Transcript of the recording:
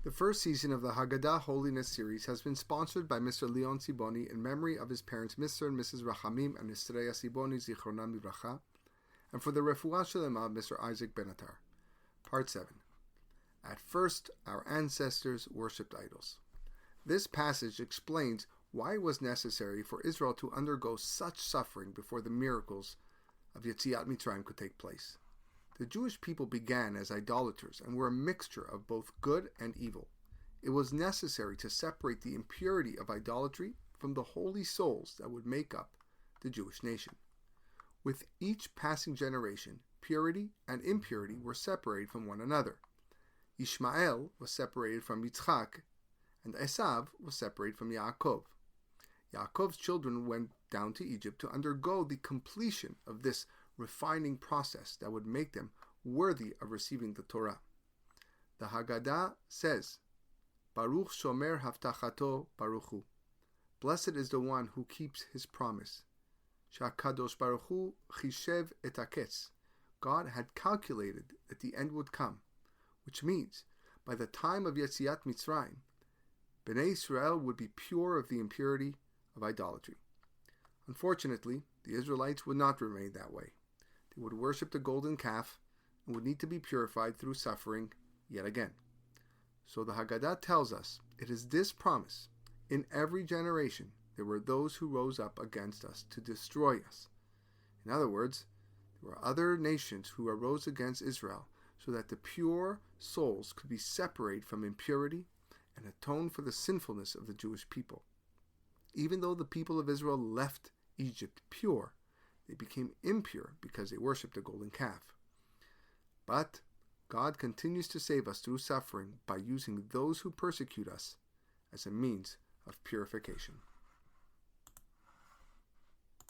The first season of the Hagada Holiness series has been sponsored by Mr. Leon Siboni in memory of his parents Mr. and Mrs. Rachamim and Estreya Siboni Zichronam Livracha, and for the Refuah Shalema of Mr. Isaac Benatar. Part 7. At first, our ancestors worshipped idols. This passage explains why it was necessary for Israel to undergo such suffering before the miracles of Yetziat Mitzrayim could take place. The Jewish people began as idolaters and were a mixture of both good and evil. It was necessary to separate the impurity of idolatry from the holy souls that would make up the Jewish nation. With each passing generation, purity and impurity were separated from one another. Ishmael was separated from Yitzchak, and Esav was separated from Yaakov. Yaakov's children went down to Egypt to undergo the completion of this refining process that would make them worthy of receiving the Torah. The Haggadah says, Baruch Shomer Havtachato Baruch Hu. Blessed is the one who keeps his promise. Shakadosh Baruch Hu Chishev et haketz. God had calculated that the end would come, which means by the time of Yetziat Mitzrayim, Bnei Israel would be pure of the impurity of idolatry. Unfortunately, the Israelites would not remain that way. They would worship the golden calf and would need to be purified through suffering yet again. So the Haggadah tells us it is this promise. In every generation, there were those who rose up against us to destroy us. In other words, there were other nations who arose against Israel so that the pure souls could be separated from impurity and atone for the sinfulness of the Jewish people. Even though the people of Israel left Egypt pure, they became impure because they worshipped a golden calf. But God continues to save us through suffering by using those who persecute us as a means of purification.